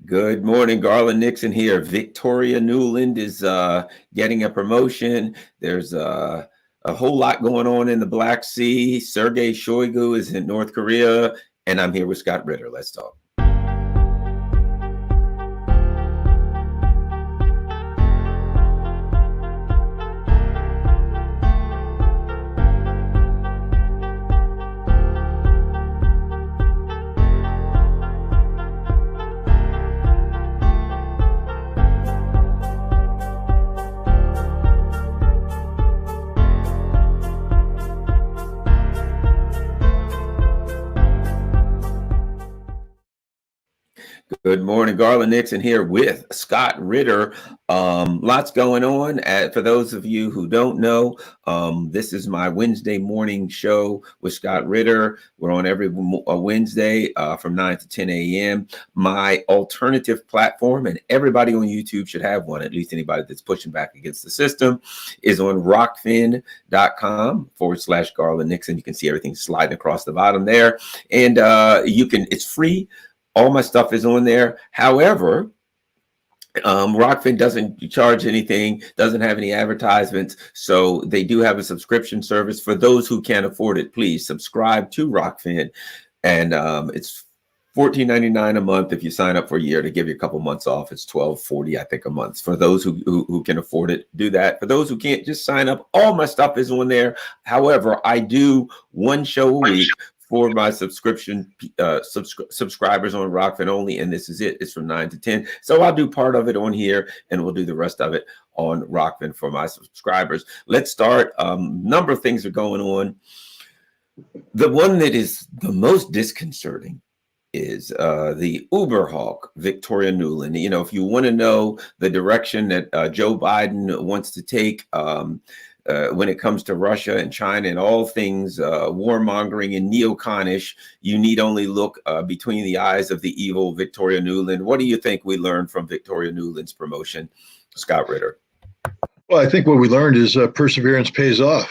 Good morning, Garland Nixon here. Victoria Newland is getting a promotion. There's a whole lot going on in the Black Sea. Sergey Shoigu is in North Korea, and I'm here with Scott Ritter. Let's talk. Good morning, Garland Nixon here with Scott Ritter. Lots going on. For those of you who don't know, this is my Wednesday morning show with Scott Ritter. We're on every Wednesday from 9 to 10 a.m. My alternative platform, and everybody on YouTube should have one, at least anybody that's pushing back against the system, is on rockfin.com/Garland Nixon. You can see everything sliding across the bottom there. And it's free. All my stuff is on there. However, Rockfin doesn't charge anything, doesn't have any advertisements. So they do have a subscription service for those who can't afford it. Please subscribe to Rockfin. And it's $14.99 a month if you sign up for a year. To give you a couple months off, it's $12.40, I think, a month. For those who can afford it, do that. For those who can't, just sign up. All my stuff is on there. However, I do one show a week for my subscription subscribers on Rockfin only, and this is it. It's from 9 to 10. So I'll do part of it on here, and we'll do the rest of it on Rockfin for my subscribers. Let's start. Number of things are going on. The one that is the most disconcerting is the Uber hawk, Victoria Newland. You know, if you want to know the direction that Joe Biden wants to take, when it comes to Russia and China and all things warmongering and neoconish, you need only look between the eyes of the evil Victoria Newland. What do you think we learned from Victoria Newland's promotion, Scott Ritter? Well, I think what we learned is perseverance pays off.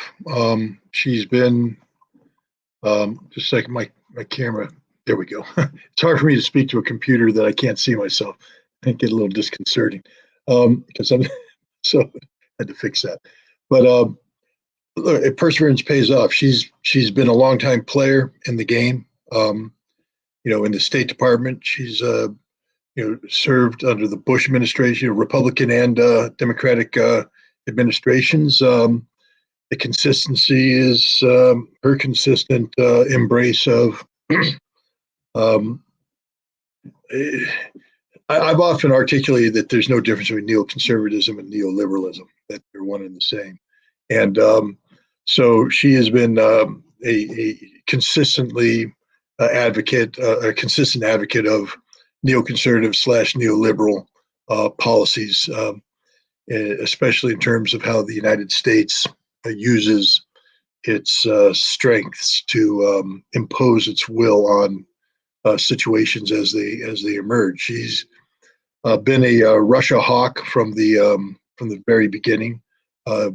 She's been, just a second, my camera, there we go. It's hard for me to speak to a computer that I can't see myself. I think get a little disconcerting because I'm, so I had to fix that. But look, perseverance pays off. She's been a longtime player in the game. In the State Department, she's served under the Bush administration, Republican and Democratic administrations. The consistency is her consistent embrace of. I've often articulated that there's no difference between neoconservatism and neoliberalism, that they're one and the same. And so she has been a consistently a consistent advocate of neoconservative / neoliberal policies, especially in terms of how the United States uses its strengths to impose its will on situations as they emerge. She's been a Russia hawk from the very beginning. A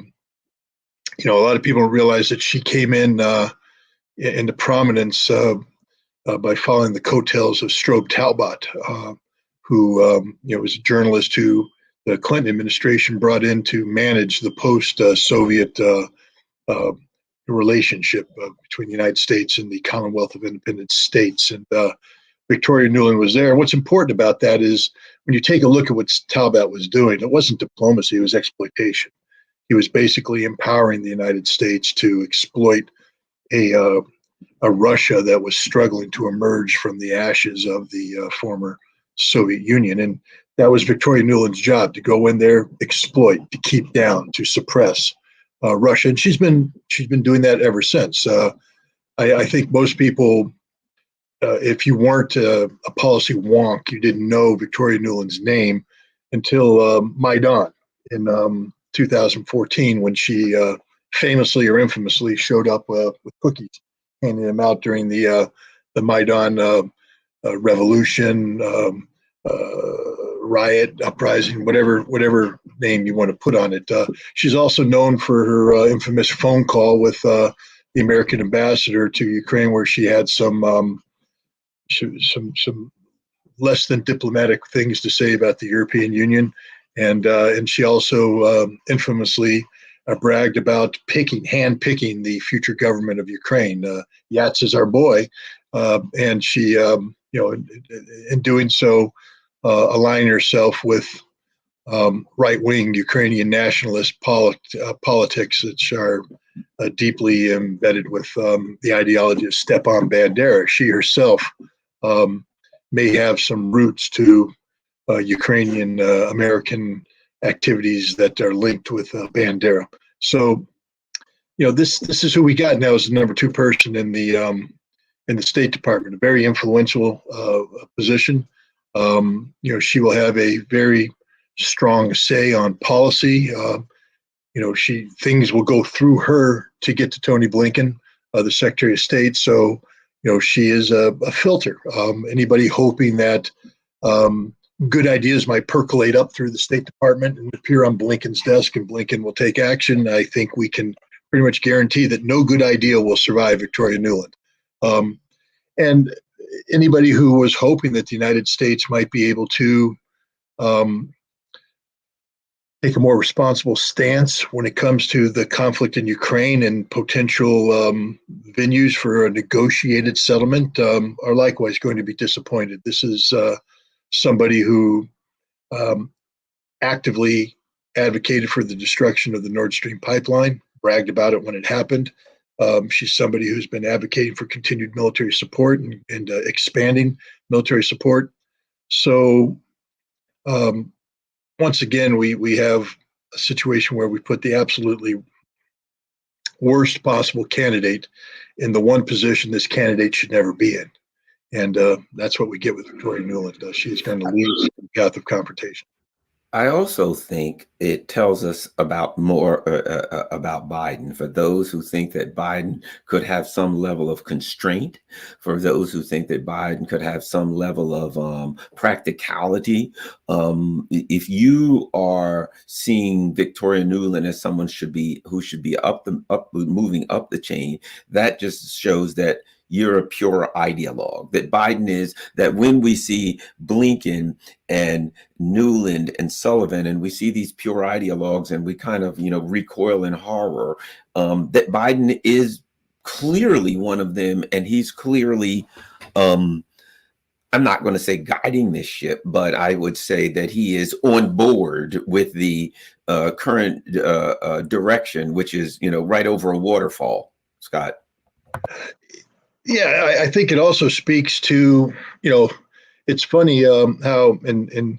lot of people don't realize that she came into prominence by following the coattails of Strobe Talbot, who was a journalist who the Clinton administration brought in to manage the post-Soviet relationship between the United States and the Commonwealth of Independent States. And Victoria Newland was there. What's important about that is when you take a look at what Talbot was doing, it wasn't diplomacy, it was exploitation. He was basically empowering the United States to exploit a Russia that was struggling to emerge from the ashes of the former Soviet Union. And that was Victoria Newland's job, to go in there, exploit, to keep down, to suppress Russia. And she's been doing that ever since. I think most people, if you weren't a policy wonk, you didn't know Victoria Newland's name until Maidan in 2014, when she famously or infamously showed up with cookies, handing them out during the Maidan revolution, riot, uprising, whatever name you want to put on it. She's also known for her infamous phone call with the American ambassador to Ukraine, where she had some less than diplomatic things to say about the European Union, and she also infamously bragged about hand-picking the future government of Ukraine. Yats is our boy, and she, in doing so, aligning herself with right-wing Ukrainian nationalist politics, which are deeply embedded with the ideology of Stepan Bandera. She herself may have some roots to Ukrainian American activities that are linked with Bandera. So, this is who we got now as the number 2 person in the State Department, a very influential position. She will have a very strong say on policy. Things will go through her to get to Tony Blinken, the Secretary of State. So, she is a filter. Anybody hoping that good ideas might percolate up through the State Department and appear on Blinken's desk, and Blinken will take action. I think we can pretty much guarantee that no good idea will survive Victoria Nuland. And anybody who was hoping that the United States might be able to take a more responsible stance when it comes to the conflict in Ukraine and potential venues for a negotiated settlement are likewise going to be disappointed. This is somebody who actively advocated for the destruction of the Nord Stream pipeline, bragged about it when it happened. She's somebody who's been advocating for continued military support and expanding military support. So once again, we have a situation where we put the absolutely worst possible candidate in the one position this candidate should never be in. And that's what we get with Victoria Nuland. She's going to lead us in the path of confrontation. I also think it tells us about more about Biden. For those who think that Biden could have some level of constraint, for those who think that Biden could have some level of practicality, if you are seeing Victoria Nuland as someone who should be moving up the chain, that just shows that you're a pure ideologue, that Biden is, that when we see Blinken and Nuland and Sullivan, and we see these pure ideologues and we kind of, recoil in horror, that Biden is clearly one of them. And he's clearly, I'm not going to say guiding this ship, but I would say that he is on board with the current direction, which is, right over a waterfall, Scott. Yeah, I think it also speaks to, it's funny how in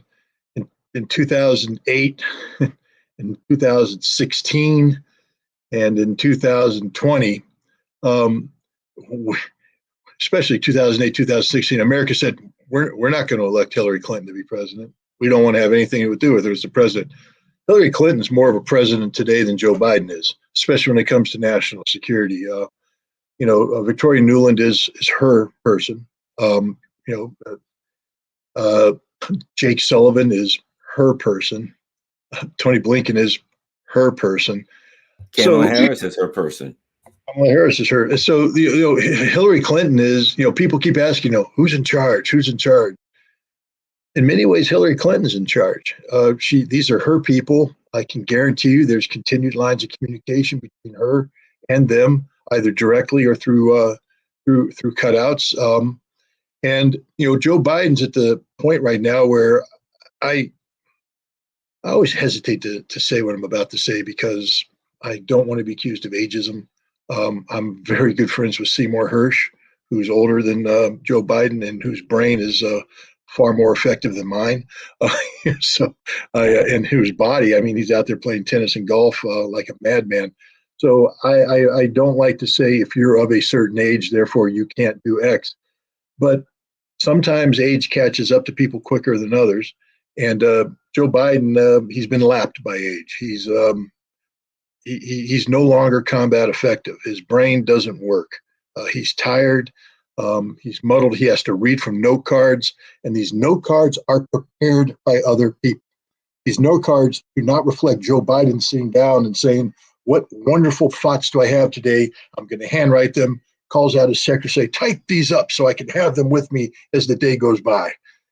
2008, in 2016, and in 2020, especially 2008, 2016, America said, we're not going to elect Hillary Clinton to be president. We don't want to have anything to do with her as the president. Hillary Clinton's more of a president today than Joe Biden is, especially when it comes to national security. Victoria Nuland is her person. Jake Sullivan is her person. Tony Blinken is her person. Kamala Harris is her person. Kamala Harris is her. So Hillary Clinton is. People keep asking, who's in charge? Who's in charge? In many ways, Hillary Clinton's in charge. These are her people. I can guarantee you, there's continued lines of communication between her and them, either directly or through cutouts. And Joe Biden's at the point right now where I always hesitate to say what I'm about to say because I don't want to be accused of ageism. I'm very good friends with Seymour Hersh, who's older than Joe Biden and whose brain is far more effective than mine. And whose body, he's out there playing tennis and golf like a madman. So I don't like to say if you're of a certain age, therefore you can't do X. But sometimes age catches up to people quicker than others. And Joe Biden, he's been lapped by age. He's no longer combat effective. His brain doesn't work. He's tired. He's muddled. He has to read from note cards. And these note cards are prepared by other people. These note cards do not reflect Joe Biden sitting down and saying, what wonderful thoughts do I have today? I'm going to handwrite them. Calls out his secretary, type these up so I can have them with me as the day goes by.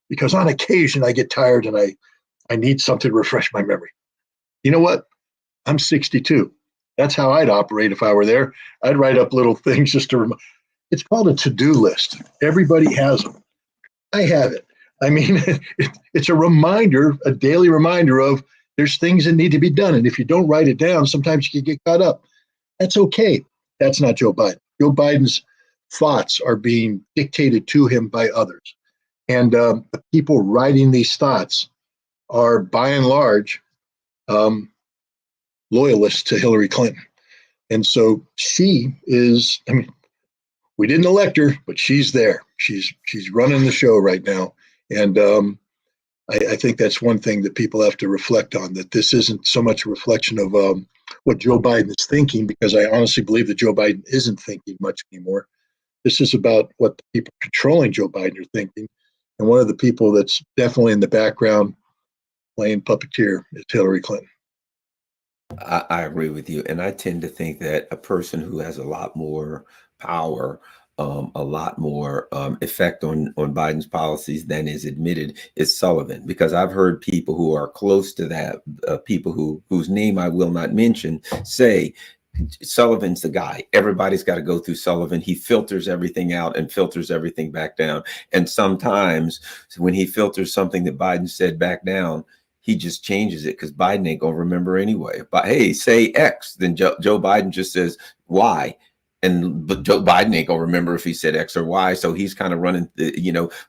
because on occasion I get tired and I need something to refresh my memory. You know what? I'm 62. That's how I'd operate if I were there. I'd write up little things just to remind. It's called a to-do list. Everybody has them. I have it. I mean, it's a reminder, a daily reminder of there's things that need to be done. And if you don't write it down, sometimes you can get caught up. That's okay. That's not Joe Biden. Joe Biden's thoughts are being dictated to him by others. And the people writing these thoughts are, by and large, loyalists to Hillary Clinton. And so she is, I mean, we didn't elect her, but she's there. She's running the show right now. And I think that's one thing that people have to reflect on, that this isn't so much a reflection of what Joe Biden is thinking, because I honestly believe that Joe Biden isn't thinking much anymore. This is about what the people controlling Joe Biden are thinking. And one of the people that's definitely in the background playing puppeteer is Hillary Clinton. I agree with you. And I tend to think that a person who has a lot more power, a lot more effect on Biden's policies than is admitted is Sullivan, because I've heard people who are close to that, people whose name I will not mention, say Sullivan's the guy. Everybody's got to go through Sullivan. He filters everything out and filters everything back down. And sometimes when he filters something that Biden said back down, he just changes it because Biden ain't gonna remember anyway. But hey, say X, then Joe Biden just says Y. But Joe Biden ain't gonna remember if he said X or Y, so he's kind of running,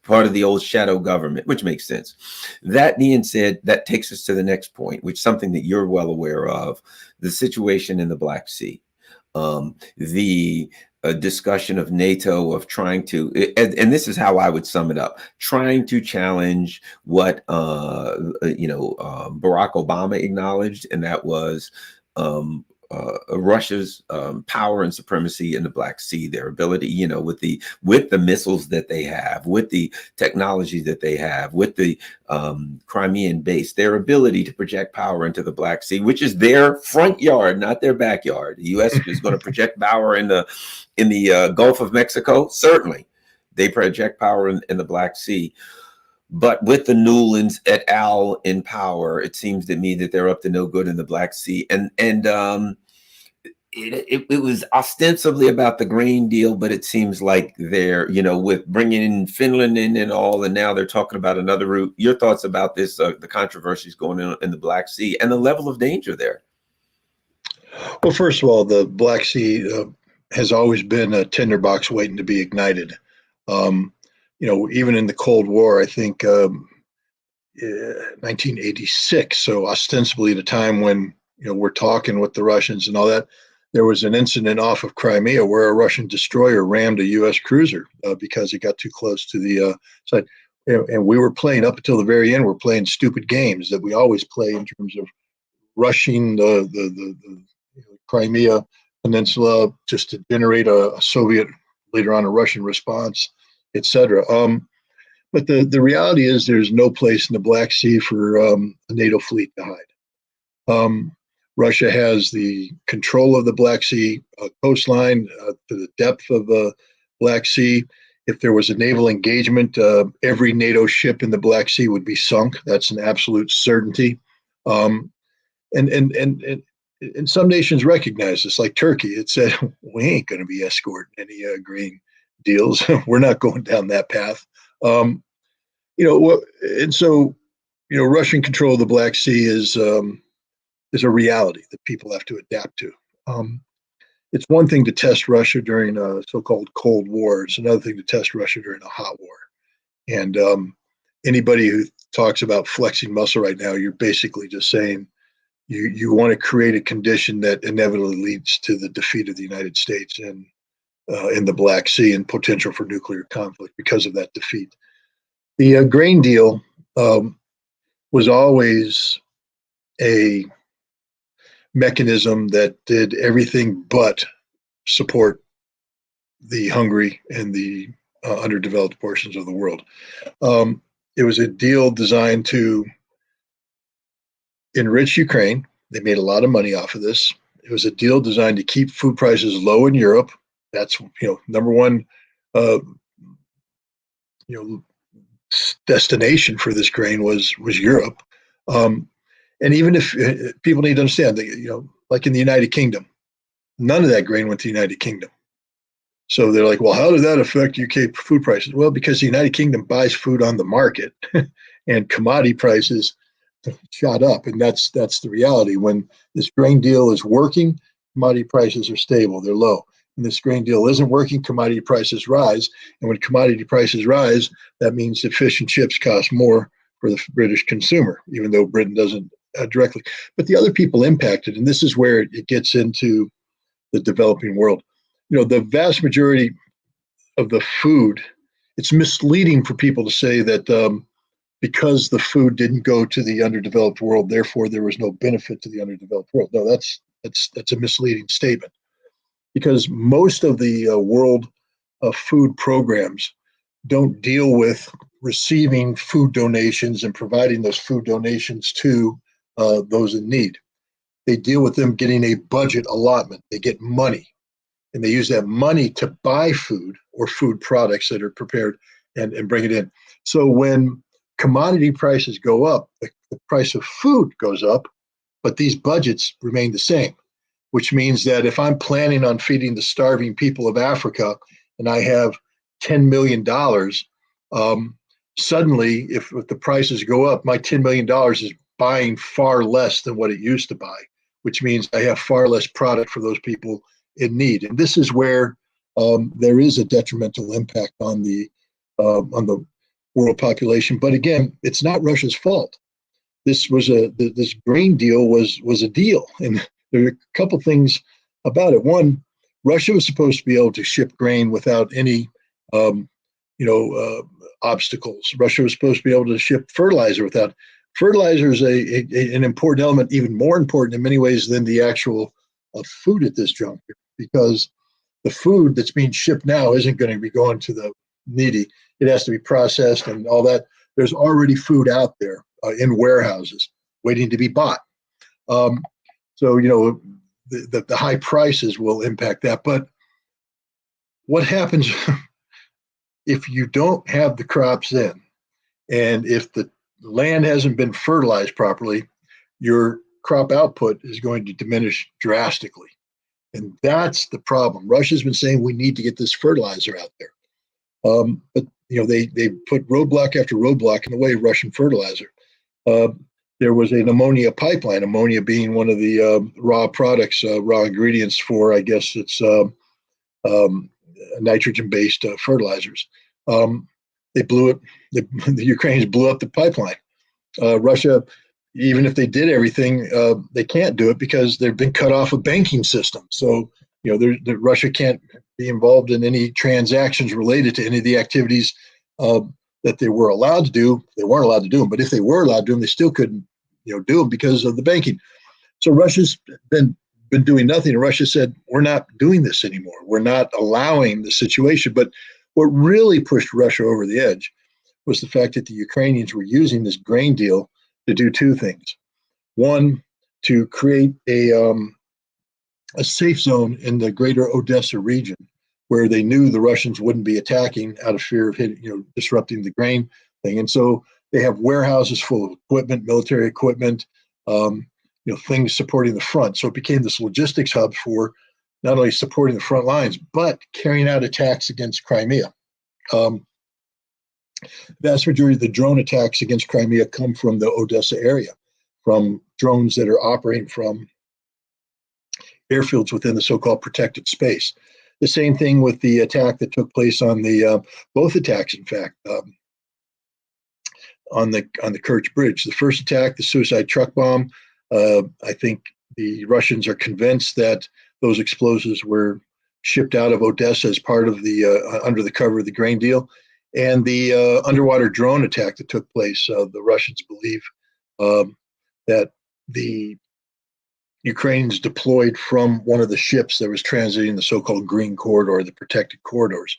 part of the old shadow government, which makes sense. That being said, that takes us to the next point, which is something that you're well aware of: the situation in the Black Sea, the discussion of NATO, of trying to, and this is how I would sum it up: trying to challenge what Barack Obama acknowledged, and that was Russia's power and supremacy in the Black Sea, their ability, with the missiles that they have, with the technology that they have, with the Crimean base, their ability to project power into the Black Sea, which is their front yard, not their backyard. The U.S. is going to project power in the Gulf of Mexico. Certainly, they project power in the Black Sea. But with the Newlands et al. In power, it seems to me that they're up to no good in the Black Sea. And it was ostensibly about the grain deal, but it seems like they're, with bringing in Finland in and all, and now they're talking about another route. Your thoughts about this, the controversies going on in the Black Sea and the level of danger there? Well, first of all, the Black Sea has always been a tinderbox waiting to be ignited. Even in the Cold War, I think 1986, so ostensibly the time when we're talking with the Russians and all that, there was an incident off of Crimea where a Russian destroyer rammed a U.S. cruiser because it got too close to the side. And we were playing up until the very end. We're playing stupid games that we always play in terms of rushing the Crimea Peninsula just to generate a Soviet, later on a Russian response, etc. But the reality is there's no place in the Black Sea for a NATO fleet to hide. Russia has the control of the Black Sea coastline to the depth of the Black Sea. If there was a naval engagement, every NATO ship in the Black Sea would be sunk. That's an absolute certainty. And some nations recognize this, like Turkey. It said, we ain't going to be escorting any grain deals. We're not going down that path. And so, Russian control of the Black Sea is a reality that people have to adapt to. It's one thing to test Russia during a so-called Cold War. It's another thing to test Russia during a hot war. And anybody who talks about flexing muscle right now, you're basically just saying you want to create a condition that inevitably leads to the defeat of the United States in the Black Sea and potential for nuclear conflict because of that defeat. The grain deal was always a mechanism that did everything but support the hungry and the underdeveloped portions of the world. It was a deal designed to enrich Ukraine. They made a lot of money off of this. It was a deal designed to keep food prices low in Europe. That's number one destination for this grain was Europe. Um, and even if people need to understand that, like in the United Kingdom, none of that grain went to the United Kingdom. So they're like, well, how did that affect UK food prices? Well, because the United Kingdom buys food on the market, and commodity prices shot up, and that's the reality. When this grain deal is working, commodity prices are stable, they're low. When this grain deal isn't working, commodity prices rise, and when commodity prices rise, that means that fish and chips cost more for the British consumer, even though Britain doesn't directly. But the other people impacted, and this is where it gets into the developing world. The vast majority of the food, it's misleading for people to say that because the food didn't go to the underdeveloped world, therefore there was no benefit to the underdeveloped world. No, that's a misleading statement, because most of the world food programs don't deal with receiving food donations and providing those food donations to those in need. They deal with them getting a budget allotment. They get money, and they use that money to buy food or food products that are prepared and bring it in. So when commodity prices go up, the price of food goes up, but these budgets remain the same, which means that if I'm planning on feeding the starving people of Africa and I have $10 million, suddenly, if the prices go up, my $10 million is buying far less than what it used to buy, which means I have far less product for those people in need. And this is where there is a detrimental impact on the world population. But again, it's not Russia's fault. This grain deal was a deal, and there are a couple things about it. One, Russia was supposed to be able to ship grain without any obstacles. Russia was supposed to be able to ship fertilizer without. Fertilizer is an important element, even more important in many ways than the actual food at this juncture, because the food that's being shipped now isn't going to be going to the needy. It has to be processed and all that. There's already food out there in warehouses waiting to be bought. So the high prices will impact that. But what happens if you don't have the crops in, and if the land hasn't been fertilized properly, your crop output is going to diminish drastically. And that's the problem. Russia's been saying we need to get this fertilizer out there. But they put roadblock after roadblock in the way of Russian fertilizer. There was an ammonia pipeline, ammonia being one of the raw products, raw ingredients for, I guess it's nitrogen-based fertilizers. They blew it. The Ukrainians blew up the pipeline. Russia, even if they did everything, they can't do it because they've been cut off a banking system. So, Russia can't be involved in any transactions related to any of the activities that they were allowed to do. They weren't allowed to do them, but if they were allowed to do them, they still couldn't, do them because of the banking. So Russia's been doing nothing. And Russia said, we're not doing this anymore. We're not allowing the situation. But what really pushed Russia over the edge was the fact that the Ukrainians were using this grain deal to do two things. One, to create a safe zone in the greater Odessa region, where they knew the Russians wouldn't be attacking out of fear of disrupting the grain thing. And so they have warehouses full of equipment, military equipment, things supporting the front. So it became this logistics hub for not only supporting the front lines, but carrying out attacks against Crimea. Vast majority of the drone attacks against Crimea come from the Odessa area, from drones that are operating from airfields within the so-called protected space. The same thing with the attack that took place on both attacks, in fact, on the Kerch Bridge. The first attack, the suicide truck bomb, I think the Russians are convinced that those explosives were shipped out of Odessa as part of the under the cover of the grain deal. And the underwater drone attack that took place, the Russians believe that the Ukrainians deployed from one of the ships that was transiting the so-called green corridor, the protected corridors.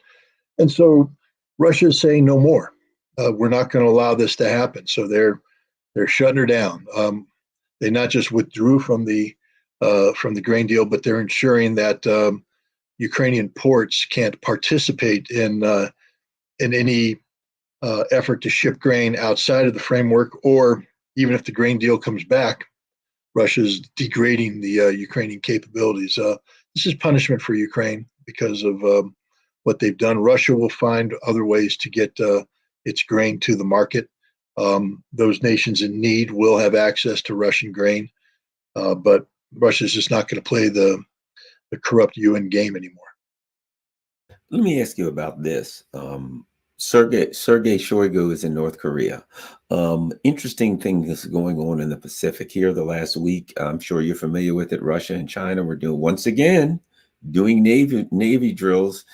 And so Russia is saying no more. We're not going to allow this to happen. So they're shutting her down. They not just withdrew from the grain deal, but they're ensuring that Ukrainian ports can't participate in any effort to ship grain outside of the framework, or even if the grain deal comes back, Russia's degrading the Ukrainian capabilities. This is punishment for Ukraine because of what they've done. Russia will find other ways to get its grain to the market. Those nations in need will have access to Russian grain, but Russia's just not going to play the corrupt UN game anymore. Let me ask you about this. Sergey Shoigu is in North Korea. Interesting things going on in the Pacific here the last week. I'm sure you're familiar with it. Russia and China were once again doing Navy drills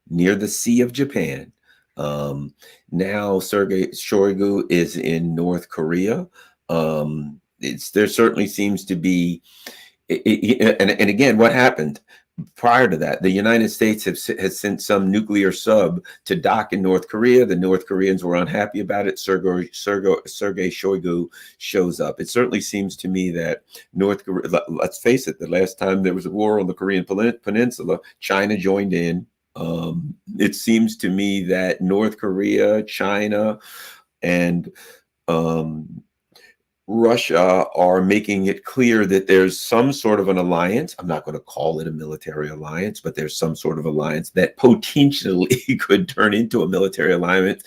near the Sea of Japan. Now Sergey Shoigu is in North Korea. There certainly seems to be, and again, what happened? Prior to that, the United States has sent some nuclear sub to dock in North Korea. The North Koreans were unhappy about it. Sergey Shoigu shows up. It certainly seems to me that North Korea, let's face it, the last time there was a war on the Korean Peninsula, China joined in. It seems to me that North Korea, China, and Russia are making it clear that there's some sort of an alliance. I'm not going to call it a military alliance, but there's some sort of alliance that potentially could turn into a military alliance.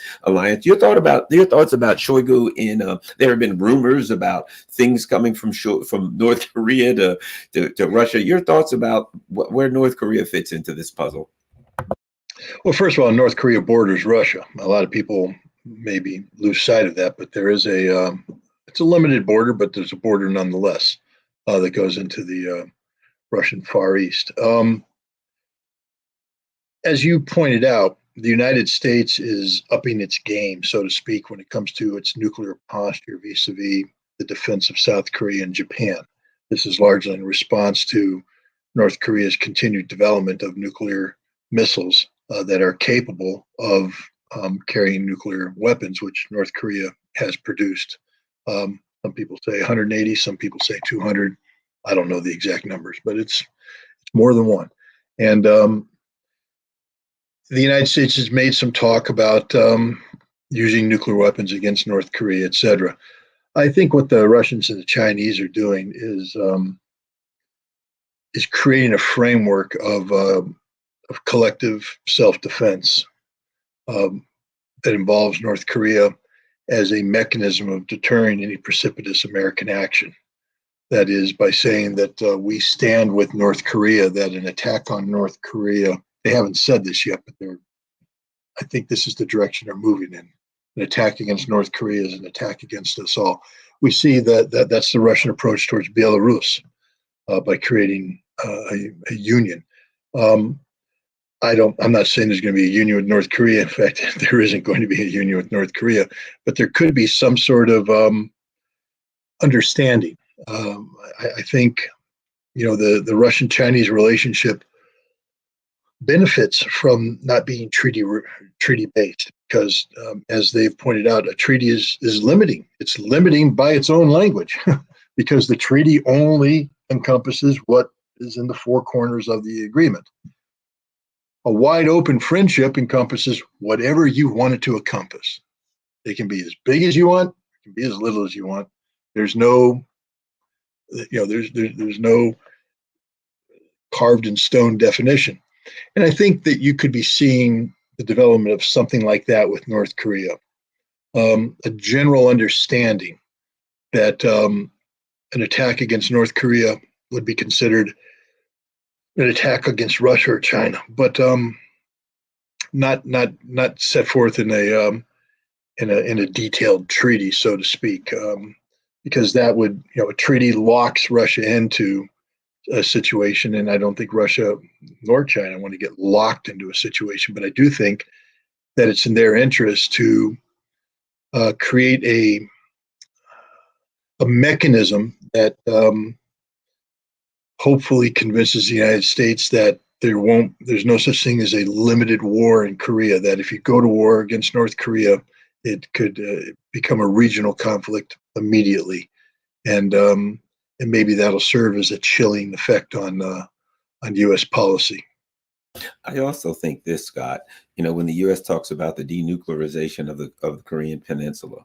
Your thoughts about Shoigu in there have been rumors about things coming from North Korea to Russia. Your thoughts about where North Korea fits into this puzzle? Well, first of all, North Korea borders Russia. A lot of people maybe lose sight of that, but there is it's a limited border, but there's a border nonetheless that goes into the Russian Far East. As you pointed out, the United States is upping its game, so to speak, when it comes to its nuclear posture vis-a-vis the defense of South Korea and Japan. This is largely in response to North Korea's continued development of nuclear missiles that are capable of carrying nuclear weapons, which North Korea has produced. Some people say 180, some people say 200. I don't know the exact numbers, but it's more than one. And the United States has made some talk about using nuclear weapons against North Korea, et cetera. I think what the Russians and the Chinese are doing is creating a framework of collective self-defense that involves North Korea as a mechanism of deterring any precipitous American action. That is, by saying that we stand with North Korea, that an attack on North Korea, they haven't said this yet, but I think this is the direction they're moving in. An attack against North Korea is an attack against us all. We see that's the Russian approach towards Belarus by creating a union. I'm not saying there's going to be a union with North Korea. In fact, there isn't going to be a union with North Korea, but there could be some sort of understanding. I think, the Russian-Chinese relationship benefits from not being treaty-based because, as they've pointed out, a treaty is limiting. It's limiting by its own language because the treaty only encompasses what is in the four corners of the agreement. A wide open friendship encompasses whatever you want it to encompass. It can be as big as you want, it can be as little as you want. There's no, there's no carved in stone definition. And I think that you could be seeing the development of something like that with North Korea. A general understanding that an attack against North Korea would be considered an attack against Russia or China, but not set forth in a detailed treaty, so to speak, because that would, a treaty locks Russia into a situation, and I don't think Russia nor China want to get locked into a situation, but I do think that it's in their interest to create a mechanism that hopefully convinces the United States that there's no such thing as a limited war in Korea, that if you go to war against North Korea, it could become a regional conflict immediately. And maybe that'll serve as a chilling effect on U.S. policy. I also think this, Scott, you know, when the U.S. talks about the denuclearization of the Korean Peninsula,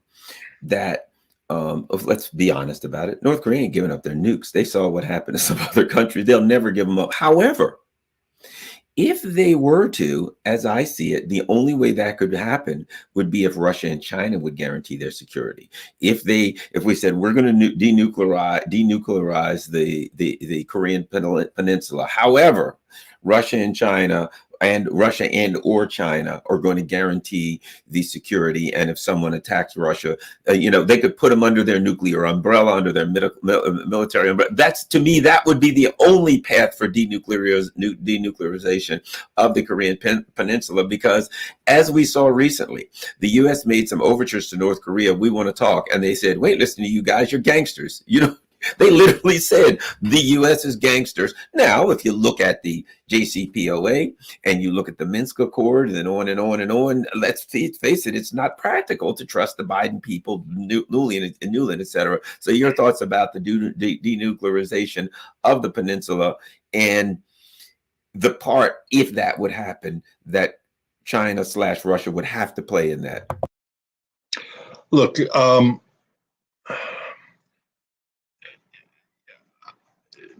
that let's be honest about it, North Korea ain't giving up their nukes. They saw what happened to some other countries. They'll never give them up. However, if they were to, as I see it, the only way that could happen would be if Russia and China would guarantee their security. If we said we're going to denuclearize the Korean Peninsula, however, Russia and China and or China are going to guarantee the security. And if someone attacks Russia, you know, they could put them under their nuclear umbrella, under their military umbrella. That's, to me, that would be the only path for denuclearization of the Korean Peninsula. Because as we saw recently, the U.S. made some overtures to North Korea. We want to talk. And they said, wait, listen to you guys, you're gangsters. You know, they literally said the U.S. is gangsters. Now, if you look at the JCPOA and you look at the Minsk Accord and on and on and on, let's face it, it's not practical to trust the Biden people, Newland, et cetera. So your thoughts about the denuclearization of the peninsula and the part, if that would happen, that China/Russia would have to play in that? Look,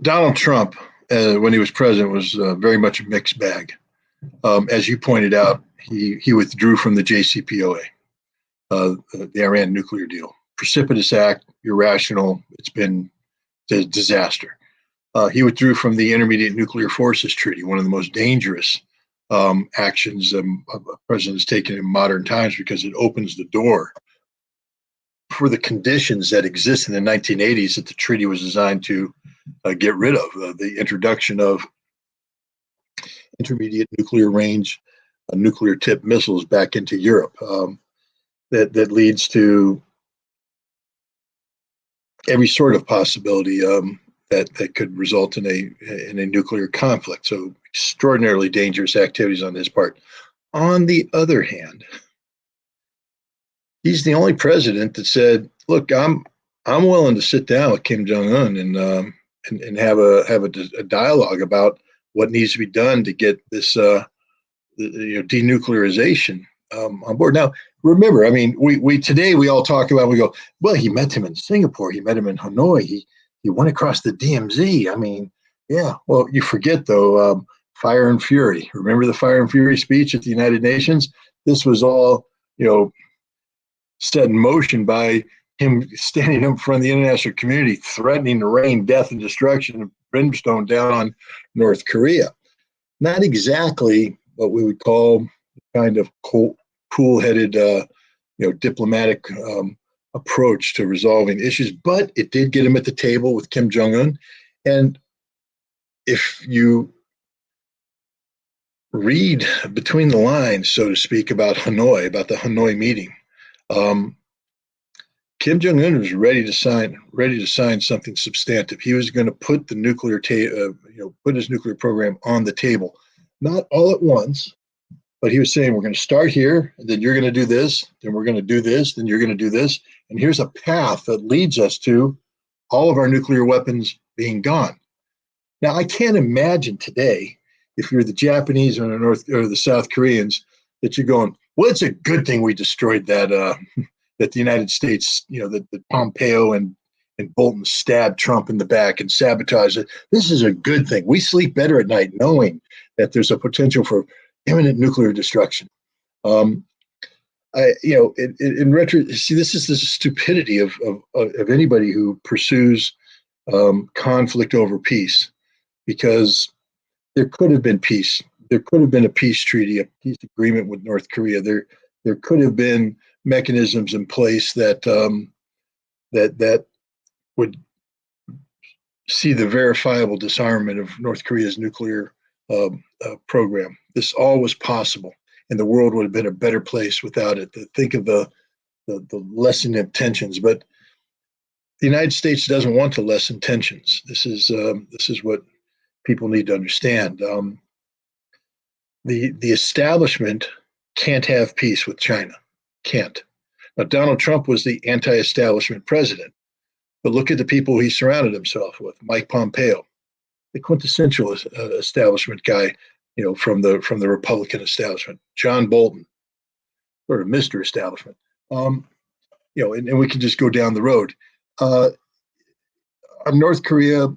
Donald Trump, when he was president, was very much a mixed bag. As you pointed out, he withdrew from the JCPOA, the Iran nuclear deal. Precipitous act, irrational. It's been a disaster. He withdrew from the Intermediate Nuclear Forces Treaty, one of the most dangerous actions a president has taken in modern times, because it opens the door for the conditions that existed in the 1980s that the treaty was designed to get rid of, the introduction of intermediate nuclear range nuclear tipped missiles back into Europe. That leads to every sort of possibility that could result in a nuclear conflict. So extraordinarily dangerous activities on his part. On the other hand, he's the only president that said, "Look, I'm willing to sit down with Kim Jong-un and have a dialogue about what needs to be done to get this denuclearization on board." Now, remember, I mean, we today we all talk about, we go, well, he met him in Singapore, he met him in Hanoi, he went across the DMZ. I mean, yeah. Well, you forget though, Fire and Fury. Remember the Fire and Fury speech at the United Nations? This was all, set in motion by him standing up in front of the international community, threatening to rain death and destruction and brimstone down on North Korea. Not exactly what we would call kind of cool-headed, diplomatic approach to resolving issues, but it did get him at the table with Kim Jong-un. And if you read between the lines, so to speak, about Hanoi, about the Hanoi meeting, Kim Jong-un was ready to sign something substantive. He was going to put the nuclear, put his nuclear program on the table, not all at once, but he was saying, we're going to start here, and then you're going to do this, then we're going to do this, then you're going to do this, and here's a path that leads us to all of our nuclear weapons being gone. Now, I can't imagine today, if you're the Japanese or the South Koreans, that you're going, well, it's a good thing we destroyed that that the United States, that Pompeo and Bolton stabbed Trump in the back and sabotaged it. This is a good thing. We sleep better at night knowing that there's a potential for imminent nuclear destruction. In retro, see, this is the stupidity of anybody who pursues conflict over peace, because there could have been peace. There could have been a peace treaty, a peace agreement with North Korea. There could have been mechanisms in place that would see the verifiable disarmament of North Korea's nuclear program. This all was possible, and the world would have been a better place without it. Think of the lessening of tensions, but the United States doesn't want to lessen tensions. This is what people need to understand. The establishment can't have peace with China. Can't. Now, Donald Trump was the anti-establishment president, but look at the people he surrounded himself with. Mike Pompeo, the quintessential establishment guy, from the Republican establishment, John Bolton, sort of Mr. Establishment. And we can just go down the road. North Korea,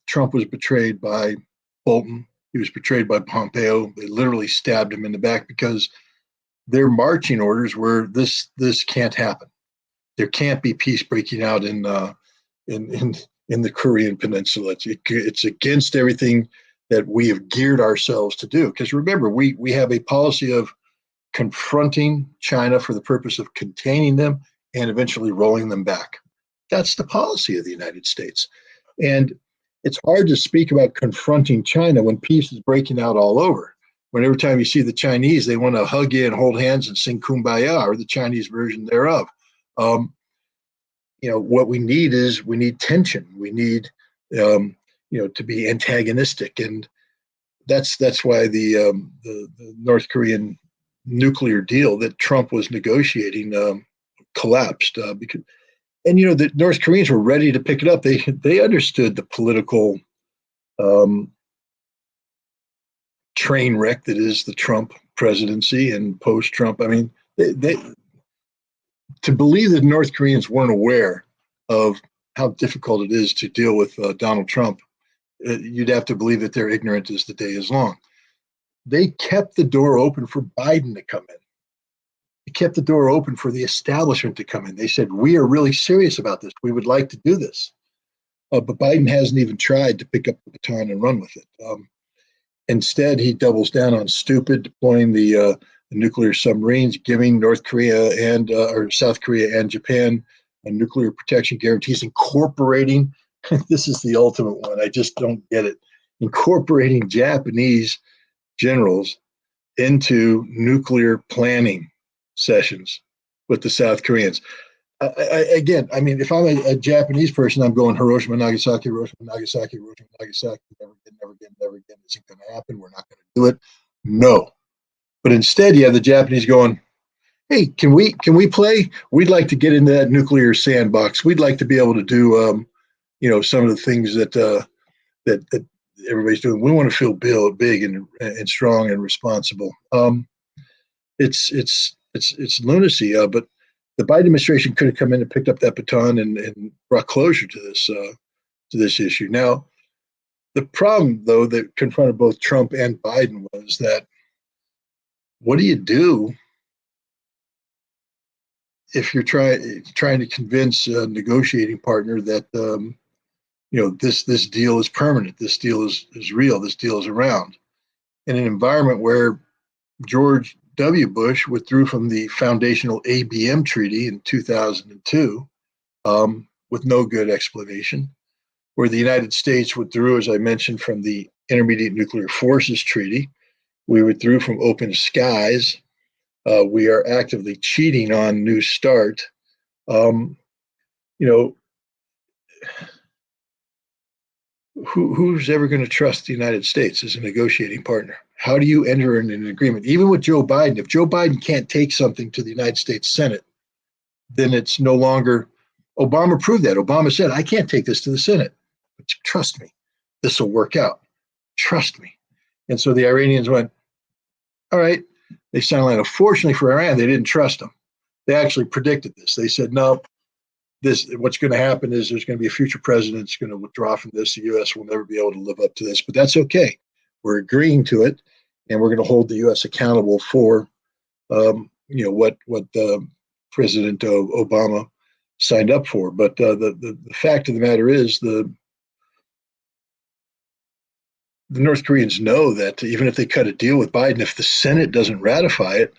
Trump was betrayed by Bolton. He was betrayed by Pompeo. They literally stabbed him in the back because their marching orders were this can't happen. There can't be peace breaking out in the Korean Peninsula. It's against everything that we have geared ourselves to do. Because remember, we have a policy of confronting China for the purpose of containing them and eventually rolling them back. That's the policy of the United States. And it's hard to speak about confronting China when peace is breaking out all over. When every time you see the Chinese, they want to hug you and hold hands and sing Kumbaya, or the Chinese version thereof. What we need tension. We need to be antagonistic, and that's why the North Korean nuclear deal that Trump was negotiating collapsed because. And the North Koreans were ready to pick it up. They understood the political train wreck that is the Trump presidency and post-Trump. I mean, they to believe that North Koreans weren't aware of how difficult it is to deal with Donald Trump, you'd have to believe that they're ignorant as the day is long. They kept the door open for Biden to come in. They kept the door open for the establishment to come in. They said, we are really serious about this. We would like to do this. But Biden hasn't even tried to pick up the baton and run with it. Instead, he doubles down on stupid, deploying the nuclear submarines, giving North Korea or South Korea and Japan nuclear protection guarantees, incorporating, this is the ultimate one, I just don't get it, incorporating Japanese generals into nuclear planning sessions with the South Koreans. Again, I mean, if I'm a Japanese person, I'm going Hiroshima, Nagasaki, Hiroshima, Nagasaki, Hiroshima, Nagasaki, never again, never again, never again. Isn't going to happen. We're not going to do it. No. But instead, you have the Japanese going, hey, can we play? We'd like to get into that nuclear sandbox. We'd like to be able to do, some of the things that that everybody's doing. We want to feel big and strong and responsible. It's lunacy. But the Biden administration could have come in and picked up that baton and brought closure to this issue. Now, the problem, though, that confronted both Trump and Biden was that what do you do if you're trying to convince a negotiating partner that this deal is permanent, this deal is real, this deal is around, in an environment where George W. Bush withdrew from the foundational ABM treaty in 2002 with no good explanation, where the United States withdrew, as I mentioned, from the Intermediate Nuclear Forces Treaty. We withdrew from Open Skies. We are actively cheating on New START. Who's ever going to trust the United States as a negotiating partner? How do you enter into an agreement? Even with Joe Biden, if Joe Biden can't take something to the United States Senate, then it's no longer, Obama proved that. Obama said, I can't take this to the Senate, but trust me, this will work out. Trust me. And so the Iranians went, all right, they signed line. Unfortunately for Iran, they didn't trust them. They actually predicted this. They said, no, what's going to happen is there's going to be a future president that's going to withdraw from this. The U.S. will never be able to live up to this, but that's okay. We're agreeing to it, and we're going to hold the U.S. accountable for, what President Obama signed up for. But the fact of the matter is, the North Koreans know that even if they cut a deal with Biden, if the Senate doesn't ratify it,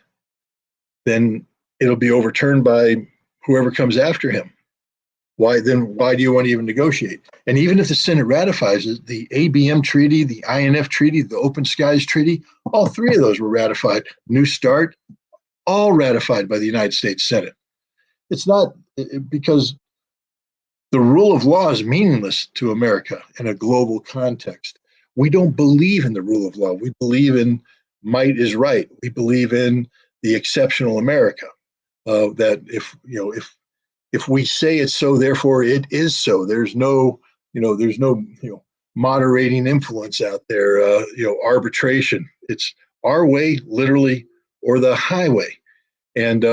then it'll be overturned by whoever comes after him. Why do you want to even negotiate? And even if the Senate ratifies it, the ABM treaty, the INF treaty, the Open Skies treaty, all three of those were ratified. New START, all ratified by the United States Senate. It's not because the rule of law is meaningless to America in a global context. We don't believe in the rule of law. We believe in might is right. We believe in the exceptional America. That if we say it's so, therefore it is so. There's no moderating influence out there, arbitration. It's our way, literally, or the highway. And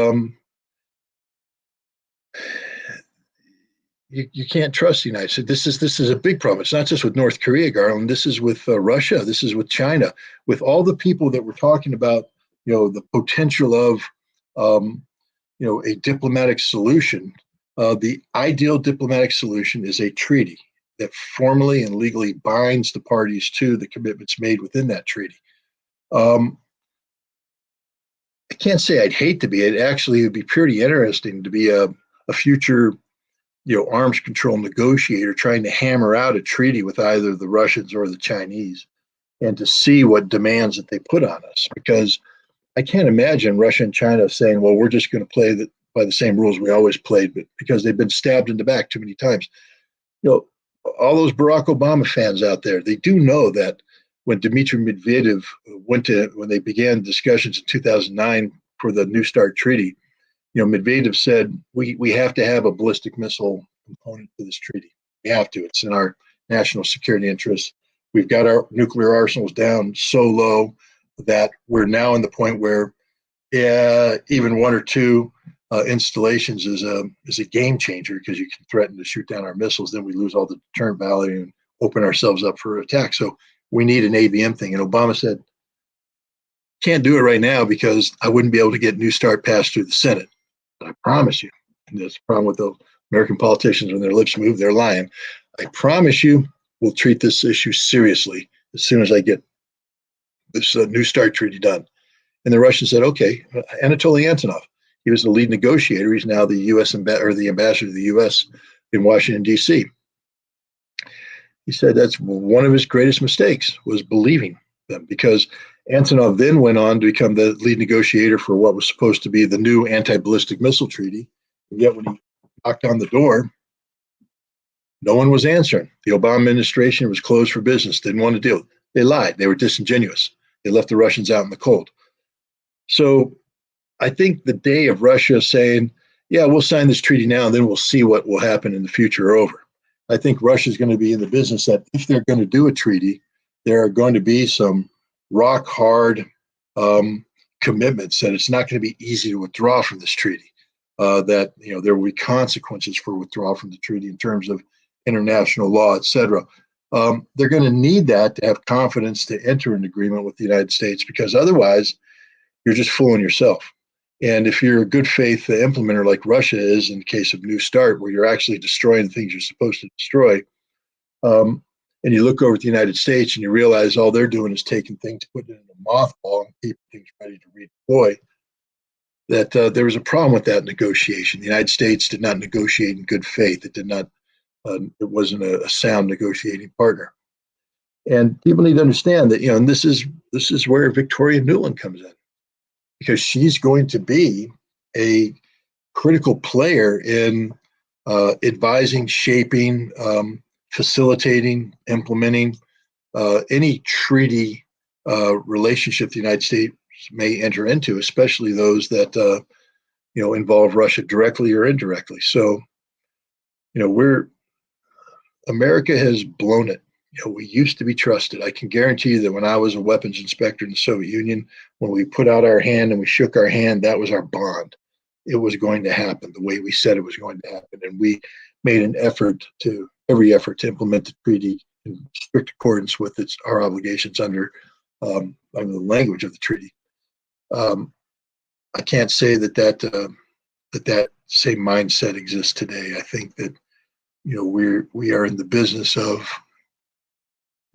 you can't trust the United States. This is a big problem. It's not just with North Korea, Garland. This is with Russia. This is with China. With all the people that we're talking about, the potential of, a diplomatic solution. The ideal diplomatic solution is a treaty that formally and legally binds the parties to the commitments made within that treaty. I can't say I'd hate to be it. Actually, it would be pretty interesting to be a future arms control negotiator trying to hammer out a treaty with either the Russians or the Chinese, and to see what demands that they put on us. Because I can't imagine Russia and China saying, well, we're just going to play by the same rules we always played, but because they've been stabbed in the back too many times. All those Barack Obama fans out there, they do know that when Dmitry Medvedev when they began discussions in 2009 for the New START treaty, Medvedev said, we have to have a ballistic missile component to this treaty. We have to. It's in our national security interests. We've got our nuclear arsenals down so low that we're now in the point where even one or two installations is a game changer, because you can threaten to shoot down our missiles. Then we lose all the deterrent value and open ourselves up for attack. So we need an ABM thing. And Obama said, can't do it right now because I wouldn't be able to get New START passed through the Senate. But I promise you, and that's the problem with the American politicians, when their lips move, they're lying. I promise you, we'll treat this issue seriously as soon as I get this New START treaty done. And the Russians said, okay. Anatoly Antonov, he was the lead negotiator. He's now the U.S. the ambassador to the U.S. in Washington, D.C. He said that's one of his greatest mistakes, was believing them, because Antonov then went on to become the lead negotiator for what was supposed to be the new anti-ballistic missile treaty. And yet when he knocked on the door, no one was answering. The Obama administration was closed for business, didn't want to deal. They lied. They were disingenuous. They left the Russians out in the cold. So I think the day of Russia saying, yeah, we'll sign this treaty now, and then we'll see what will happen in the future are over. I think Russia's going to be in the business that if they're going to do a treaty, there are going to be some rock hard commitments that it's not going to be easy to withdraw from this treaty. That there will be consequences for withdrawal from the treaty in terms of international law, et cetera. They're going to need that to have confidence to enter an agreement with the United States, because otherwise you're just fooling yourself. And if you're a good faith implementer like Russia is in the case of New START, where you're actually destroying the things you're supposed to destroy, and you look over at the United States and you realize all they're doing is taking things, putting it in a mothball, and keeping things ready to redeploy, that there was a problem with that negotiation. The United States did not negotiate in good faith. It did not. It wasn't a sound negotiating partner. And people need to understand that, and this is where Victoria Nuland comes in, because she's going to be a critical player in advising, shaping, facilitating, implementing any treaty relationship the United States may enter into, especially those that involve Russia directly or indirectly. So, America has blown it. We used to be trusted. I can guarantee you that when I was a weapons inspector in the Soviet Union, when we put out our hand and we shook our hand, that was our bond. It was going to happen the way we said it was going to happen. And we made every effort to implement the treaty in strict accordance with our obligations under the language of the treaty. I can't say that same mindset exists today. I think that we are in the business of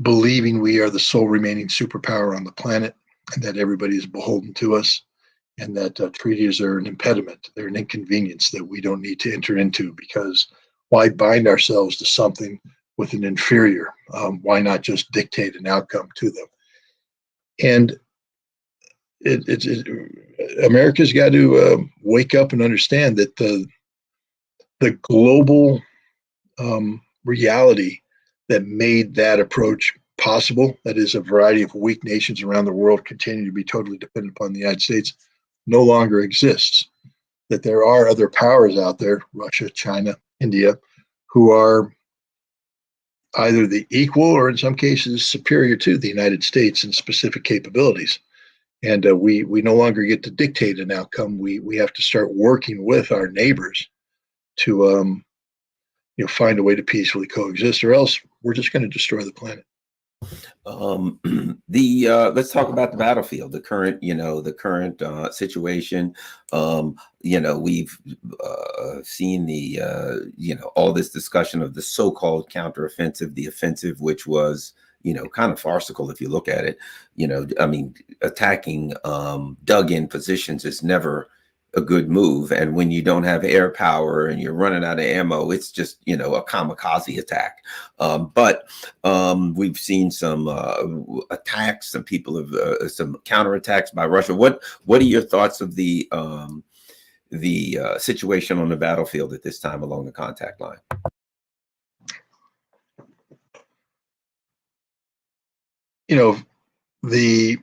believing we are the sole remaining superpower on the planet, and that everybody is beholden to us, and that treaties are an impediment. They're an inconvenience that we don't need to enter into, because why bind ourselves to something with an inferior? Why not just dictate an outcome to them? And America's got to wake up and understand that the global reality that made that approach possible, that is, a variety of weak nations around the world continue to be totally dependent upon the United States, no longer exists. That there are other powers out there, Russia, China, India, who are either the equal or in some cases superior to the United States in specific capabilities. And we no longer get to dictate an outcome. We have to start working with our neighbors to find a way to peacefully coexist, or else we're just going to destroy the planet. Let's talk about the battlefield, the current situation. We've seen all this discussion of the so-called counteroffensive, the offensive, which was kind of farcical if you look at it. Attacking dug-in positions is never a good move, and when you don't have air power and you're running out of ammo, it's just a kamikaze attack. But we've seen some attacks. Some people have some counterattacks by Russia. What are your thoughts of the situation on the battlefield at this time along the contact line? The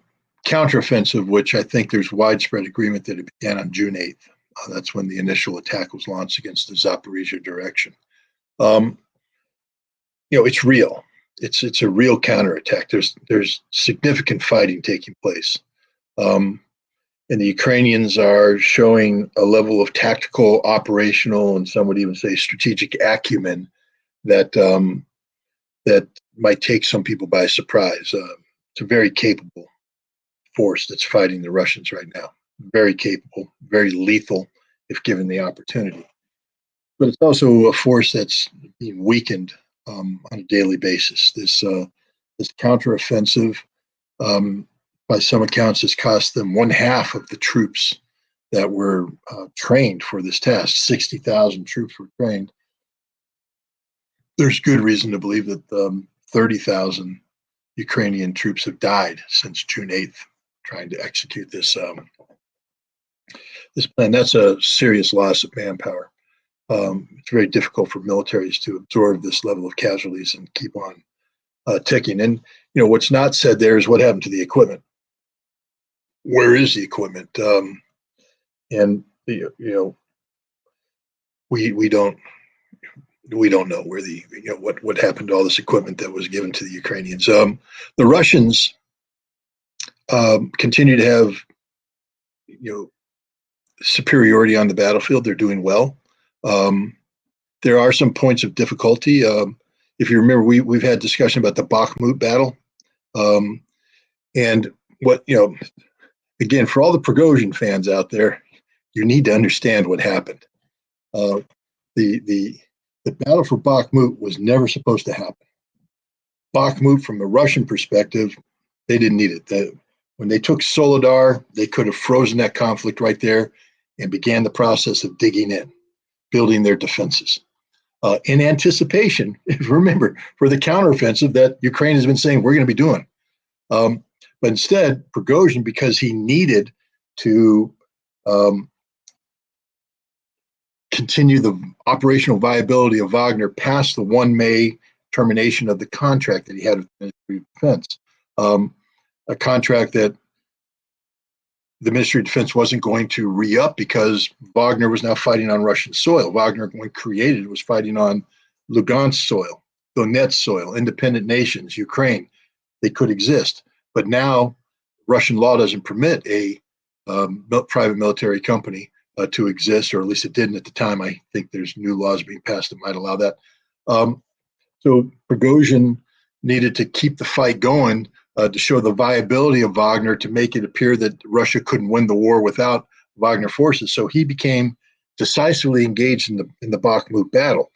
counteroffensive, which I think there's widespread agreement that it began on June 8th. That's when the initial attack was launched against the Zaporizhia direction. It's real. It's a real counterattack. There's significant fighting taking place. And the Ukrainians are showing a level of tactical, operational, and some would even say strategic acumen that might take some people by surprise. It's a very capable force that's fighting the Russians right now. Very capable, very lethal if given the opportunity. But it's also a force that's being weakened on a daily basis. This counteroffensive, by some accounts, has cost them 1/2 of the troops that were trained for this task. 60,000 troops were trained. There's good reason to believe that 30,000 Ukrainian troops have died since June 8th trying to execute this plan. That's a serious loss of manpower. It's very difficult for militaries to absorb this level of casualties and keep on ticking. And what's not said there is what happened to the equipment. Where is the equipment? And we don't know where what happened to all this equipment that was given to the Ukrainians. The Russians continue to have superiority on the battlefield. They're doing well. There are some points of difficulty. If you remember, we've had discussion about the Bakhmut battle, and what again, for all the Prigozhin fans out there, you need to understand what happened. The battle for Bakhmut was never supposed to happen. Bakhmut, from a Russian perspective, they didn't need it. When they took Soledar, they could have frozen that conflict right there and began the process of digging in, building their defenses. In anticipation, remember, for the counteroffensive that Ukraine has been saying we're going to be doing. But instead, Prigozhin, because he needed to continue the operational viability of Wagner past the 1 May termination of the contract that he had with the Ministry of Defense, a contract that the Ministry of Defense wasn't going to re-up because Wagner was now fighting on Russian soil. Wagner, when created, was fighting on Lugansk soil, Donetsk soil, independent nations, Ukraine. They could exist. But now Russian law doesn't permit a private military company to exist, or at least it didn't at the time. I think there's new laws being passed that might allow that. So Prigozhin needed to keep the fight going to show the viability of Wagner, to make it appear that Russia couldn't win the war without Wagner forces. So he became decisively engaged in the Bakhmut battle.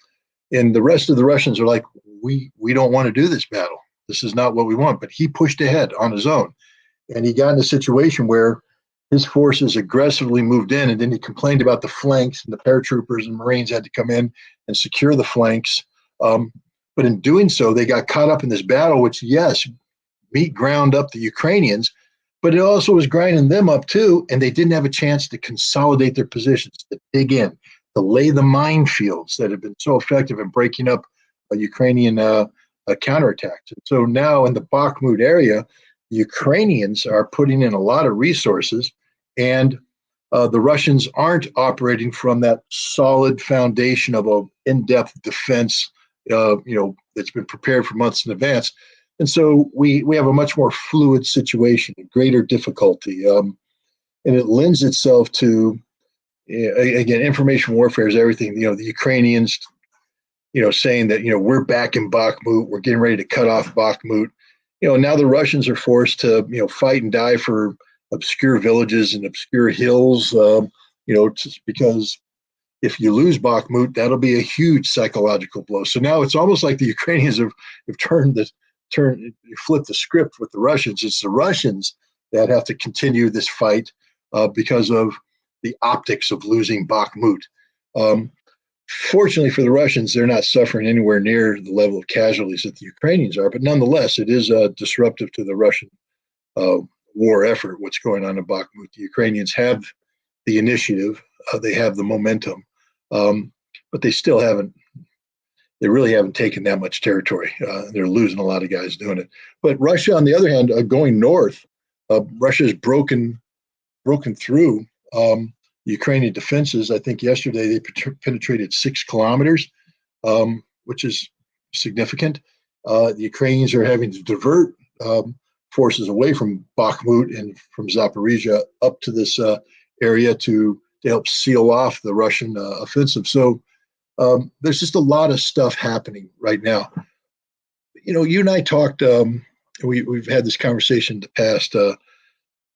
And the rest of the Russians are like, we don't want to do this battle. This is not what we want. But he pushed ahead on his own. And he got in a situation where his forces aggressively moved in, and then he complained about the flanks, and the paratroopers and Marines had to come in and secure the flanks. But in doing so, they got caught up in this battle, which, yes, meat ground up the Ukrainians, but it also was grinding them up too, and they didn't have a chance to consolidate their positions, to dig in, to lay the minefields that have been so effective in breaking up Ukrainian counterattacks. And so now in the Bakhmut area, the Ukrainians are putting in a lot of resources, and the Russians aren't operating from that solid foundation of an in-depth defense, that that's been prepared for months in advance. And so we have a much more fluid situation, greater difficulty. And it lends itself to, again, information warfare is everything. The Ukrainians, saying that, we're back in Bakhmut, we're getting ready to cut off Bakhmut. Now the Russians are forced to, fight and die for obscure villages and obscure hills, just because if you lose Bakhmut, that'll be a huge psychological blow. So now it's almost like the Ukrainians have flipped the script with the Russians. It's the Russians that have to continue this fight because of the optics of losing Bakhmut. Fortunately for the Russians, they're not suffering anywhere near the level of casualties that the Ukrainians are, but nonetheless, it is disruptive to the Russian war effort, what's going on in Bakhmut. The Ukrainians have the initiative, they have the momentum, but they really haven't taken that much territory. They're losing a lot of guys doing it. But Russia, on the other hand, going north, Russia has broken through Ukrainian defenses. I think yesterday they penetrated 6 kilometers, which is significant. The Ukrainians are having to divert forces away from Bakhmut and from Zaporizhia up to this area to help seal off the Russian offensive. So there's just a lot of stuff happening right now. You and I talked. We've had this conversation in the past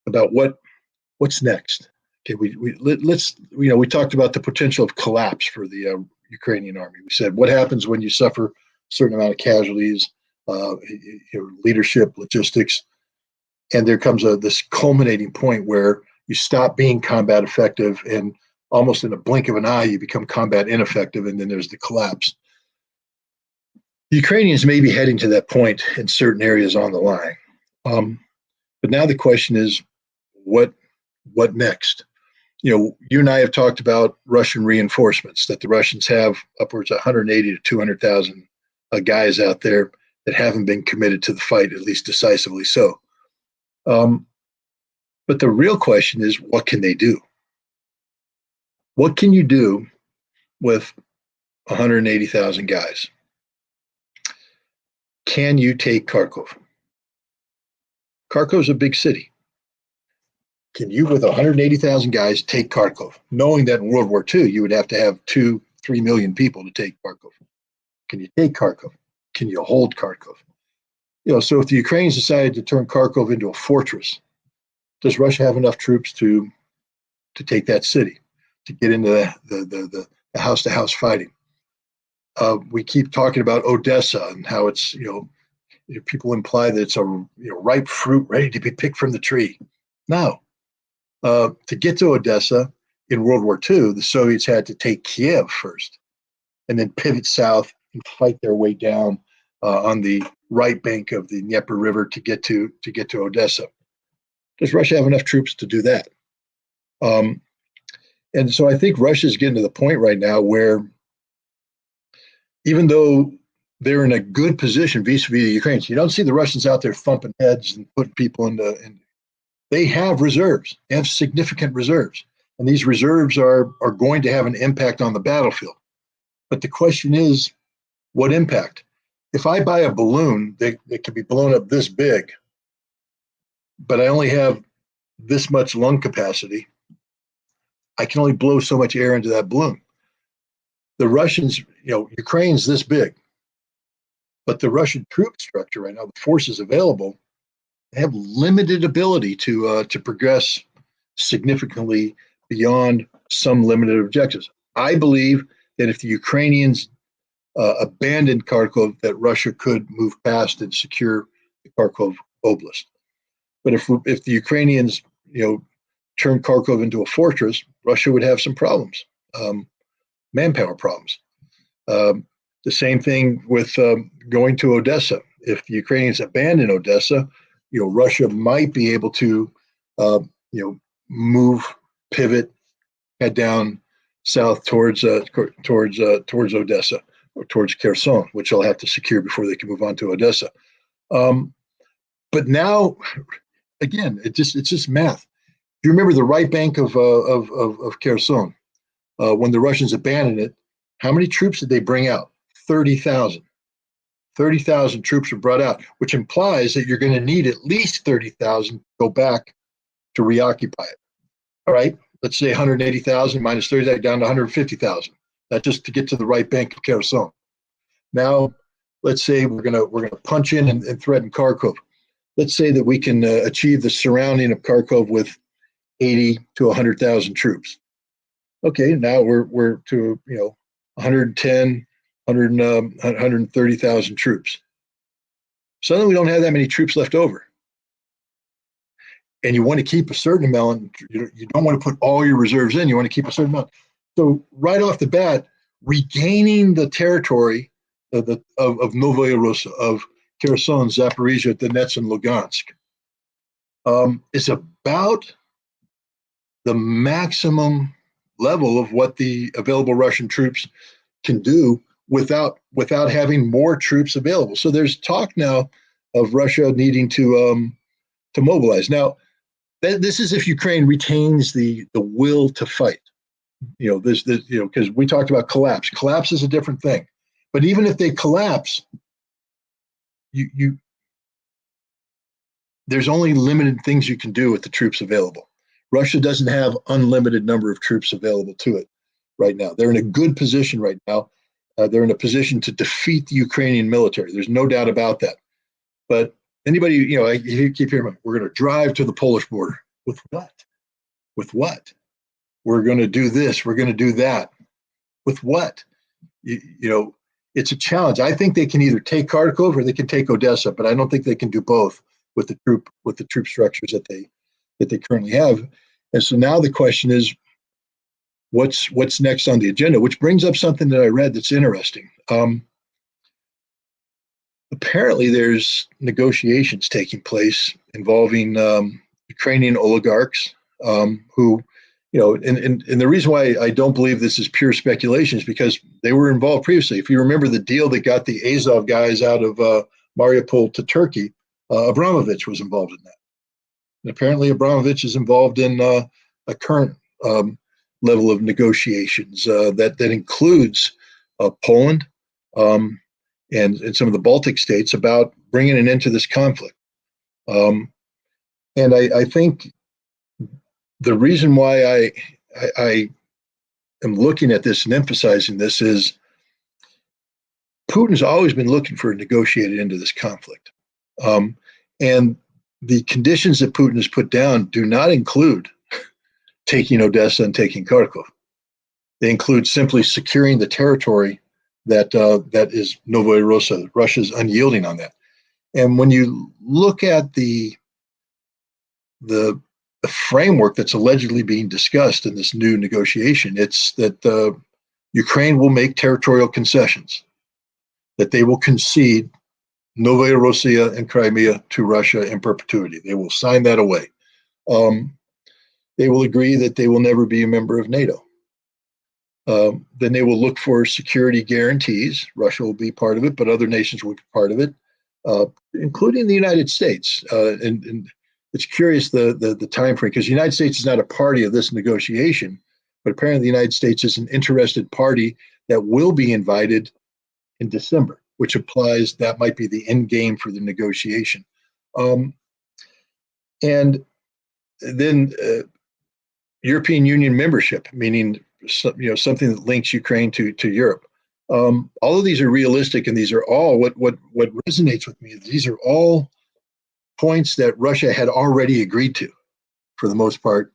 about what's next. Okay, we talked about the potential of collapse for the Ukrainian army. We said, what happens when you suffer a certain amount of casualties, leadership, logistics, and there comes this culminating point where you stop being combat effective, and almost in a blink of an eye, you become combat ineffective, and then there's the collapse. The Ukrainians may be heading to that point in certain areas on the line, but now the question is, what next? You and I have talked about Russian reinforcements, that the Russians have upwards of 180 to 200,000 guys out there that haven't been committed to the fight, at least decisively so. But the real question is, what can they do? What can you do with 180,000 guys? Can you take Kharkov? Kharkov's a big city. Can you, with 180,000 guys, take Kharkov, knowing that in World War II, you would have to have 2-3 million people to take Kharkov? Can you take Kharkov? Can you hold Kharkov? So if the Ukrainians decided to turn Kharkov into a fortress, does Russia have enough troops to take that city, to get into the house-to-house fighting? We keep talking about Odessa and how it's, people imply that it's a ripe fruit ready to be picked from the tree. No. To get to Odessa in World War II, the Soviets had to take Kiev first, and then pivot south and fight their way down on the right bank of the Dnieper River to get to Odessa. Does Russia have enough troops to do that? And so I think Russia's getting to the point right now where, even though they're in a good position vis-a-vis the Ukrainians, you don't see the Russians out there thumping heads and putting people into. They have reserves. They have significant reserves. And these reserves are going to have an impact on the battlefield. But the question is, what impact? If I buy a balloon that can be blown up this big, but I only have this much lung capacity, I can only blow so much air into that balloon. The Russians, Ukraine's this big, but the Russian troop structure right now, the forces available, have limited ability to progress significantly beyond some limited objectives. I believe that if the Ukrainians abandoned Kharkov, that Russia could move past and secure the Kharkov Oblast. But if the Ukrainians, turn Kharkov into a fortress, Russia would have some problems, manpower problems. The same thing with going to Odessa. If the Ukrainians abandon Odessa, Russia might be able to, move, pivot, head down south towards Odessa or towards Kherson, which they'll have to secure before they can move on to Odessa. But now, again, it's just math. Do you remember the right bank of Kherson? When the Russians abandoned it, how many troops did they bring out? 30,000. 30,000 troops were brought out, which implies that you're going to need at least 30,000 to go back to reoccupy it. All right, let's say 180,000 minus 30, that down to 150,000. That's just to get to the right bank of Kherson. Now, let's say we're gonna punch in and threaten Kharkov. Let's say that we can achieve the surrounding of Kharkov with 80 to 100,000 troops. Okay, now we're to 110, 130,000 troops. Suddenly we don't have that many troops left over. And you want to keep a certain amount. You don't want to put all your reserves in. You want to keep a certain amount. So right off the bat, regaining the territory of Novaya Russia, of Kherson, Zaporizhia, Donetsk, and Lugansk is about the maximum level of what the available Russian troops can do without having more troops available. So there's talk now of Russia needing to mobilize. Now, this is if Ukraine retains the will to fight. Because we talked about collapse. Collapse is a different thing. But even if they collapse, there's only limited things you can do with the troops available. Russia doesn't have unlimited number of troops available to it right now. They're in a good position right now. They're in a position to defeat the Ukrainian military. There's no doubt about that. But anybody, you keep hearing, we're going to drive to the Polish border. With what? With what? We're going to do this. We're going to do that. With what? It's a challenge. I think they can either take Kharkov or they can take Odessa, but I don't think they can do both with the troop structures that they currently have. And so now the question is, what's next on the agenda? Which brings up something that I read that's interesting. Apparently, there's negotiations taking place involving Ukrainian oligarchs who, and the reason why I don't believe this is pure speculation is because they were involved previously. If you remember the deal that got the Azov guys out of Mariupol to Turkey, Abramovich was involved in that. And apparently Abramovich is involved in a current level of negotiations that includes Poland and some of the Baltic states about bringing an end to this conflict. And I think the reason why I am looking at this and emphasizing this is Putin's always been looking for a negotiated end to this conflict. And the conditions that Putin has put down do not include taking Odessa and taking Kharkov. They include simply securing the territory that is Novaya Russia. Russia's unyielding on that. And when you look at the framework that's allegedly being discussed in this new negotiation, it's that Ukraine will make territorial concessions, that they will concede Novaya Russia and Crimea to Russia in perpetuity. They will sign that away. They will agree that they will never be a member of NATO. Then they will look for security guarantees. Russia will be part of it, but other nations will be part of it, including the United States. And it's curious the time frame, because the United States is not a party of this negotiation, but apparently the United States is an interested party that will be invited in December, which implies that might be the end game for the negotiation. And then European Union membership, meaning something that links Ukraine to Europe. All of these are realistic, and these are all what resonates with me. These are all points that Russia had already agreed to, for the most part.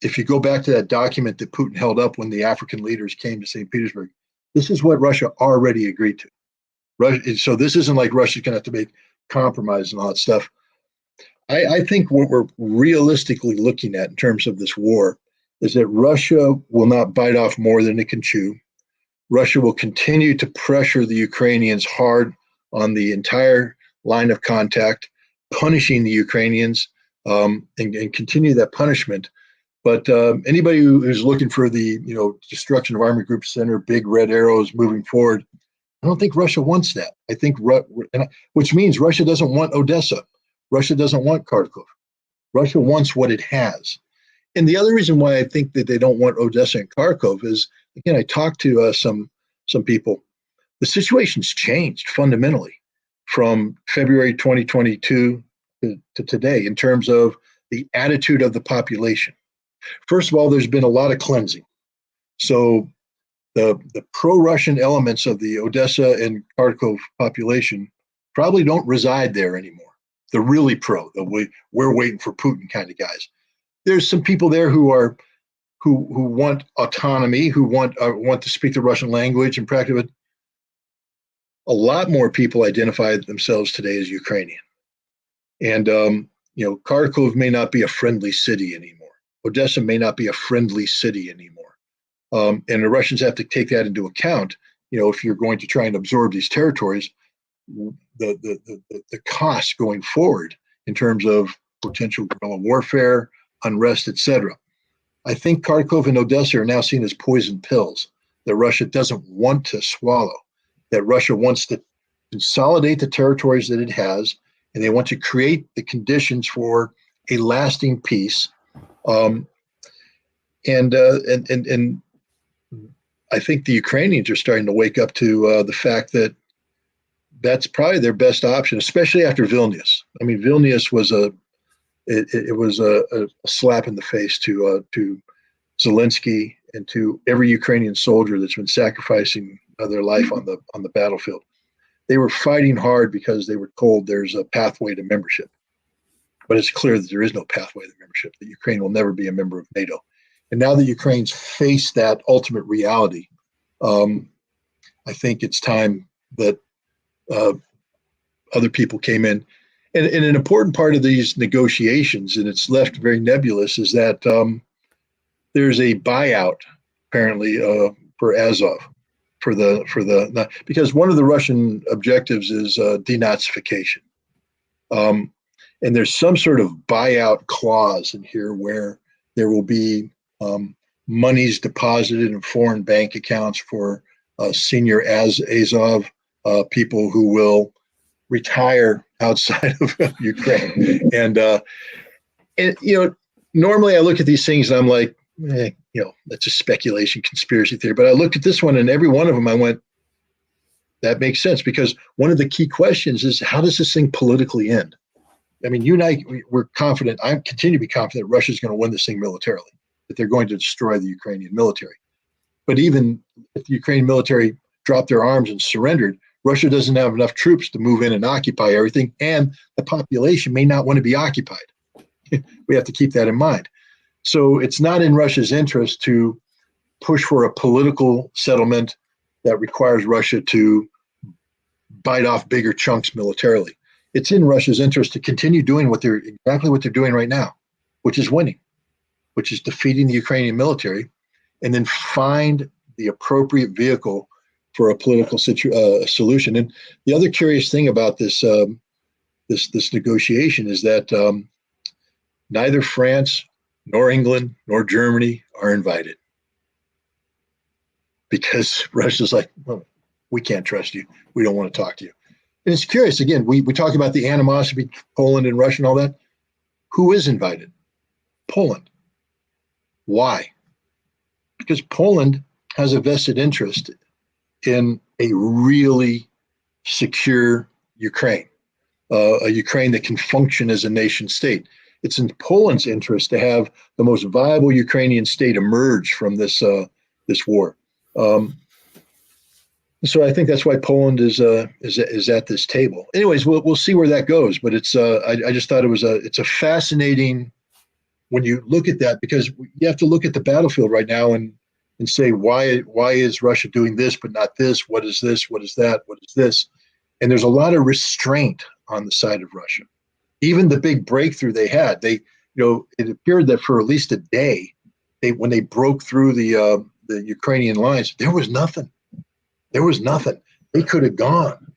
If you go back to that document that Putin held up when the African leaders came to St. Petersburg, this is what Russia already agreed to. So this isn't like Russia's going to have to make compromise and all that stuff. I think what we're realistically looking at in terms of this war is that Russia will not bite off more than it can chew. Russia will continue to pressure the Ukrainians hard on the entire line of contact, punishing the Ukrainians and continue that punishment. But anybody who's looking for the destruction of Army Group Center, big red arrows moving forward, I don't think Russia wants that. I think, which means Russia doesn't want Odessa. Russia doesn't want Kharkov. Russia wants what it has. And the other reason why I think that they don't want Odessa and Kharkov is, again, I talked to some people. The situation's changed fundamentally. from February 2022 to today in terms of the attitude of the population. First of all, there's been a lot of cleansing. So the pro-Russian elements of the Odessa and Kharkov population probably don't reside there anymore. The really pro, we're waiting for Putin kind of guys. There's some people there who want autonomy, who want to speak the Russian language and practice it. A lot more people identify themselves today as Ukrainian. And Kharkov may not be a friendly city anymore. Odessa may not be a friendly city anymore. And the Russians have to take that into account. If you're going to try and absorb these territories, the costs going forward in terms of potential guerrilla warfare, unrest, etc. I think Kharkov and Odessa are now seen as poison pills that Russia doesn't want to swallow, that Russia wants to consolidate the territories that it has, and they want to create the conditions for a lasting peace. And I think the Ukrainians are starting to wake up to the fact that that's probably their best option, especially after Vilnius. I mean, Vilnius was a slap in the face to Zelensky and to every Ukrainian soldier that's been sacrificing their life on the battlefield. They were fighting hard because they were told there's a pathway to membership, but it's clear that there is no pathway to membership. That Ukraine will never be a member of NATO. And now that Ukraine's faced that ultimate reality, I think it's time that other people came in. And an important part of these negotiations, and it's left very nebulous, is that there's a buyout apparently for Azov, because one of the Russian objectives is denazification, and there's some sort of buyout clause in here where there will be monies deposited in foreign bank accounts for senior Azov people who will retire outside of Ukraine. And normally I look at these things and I'm like, that's a speculation, conspiracy theory. But I looked at this one, and every one of them I went, that makes sense, because one of the key questions is, how does this thing politically end? I mean, you and I, we're confident, I continue to be confident Russia's going to win this thing militarily, that they're going to destroy the Ukrainian military. But even if the Ukrainian military dropped their arms and surrendered, Russia doesn't have enough troops to move in and occupy everything, and the population may not want to be occupied. We have to keep that in mind. So it's not in Russia's interest to push for a political settlement that requires Russia to bite off bigger chunks militarily. It's in Russia's interest to continue doing exactly what they're doing right now, which is winning, which is defeating the Ukrainian military, and then find the appropriate vehicle for a political solution. And the other curious thing about this negotiation is that neither France nor England nor Germany are invited, because Russia's like, well, we can't trust you. We don't want to talk to you. And it's curious, again, we talk about the animosity between Poland and Russia and all that. Who is invited? Poland. Why? Because Poland has a vested interest in a really secure Ukraine, a Ukraine that can function as a nation state. It's in Poland's interest to have the most viable Ukrainian state emerge from this war. So I think that's why Poland is at this table. Anyways, we'll see where that goes. But it's I just thought it's a fascinating, when you look at that, because you have to look at the battlefield right now and say, why is Russia doing this but not this? What is this? What is that? What is this? And there's a lot of restraint on the side of Russia. Even the big breakthrough they had, it appeared that for at least a day, when they broke through the Ukrainian lines, there was nothing. There was nothing. They could have gone.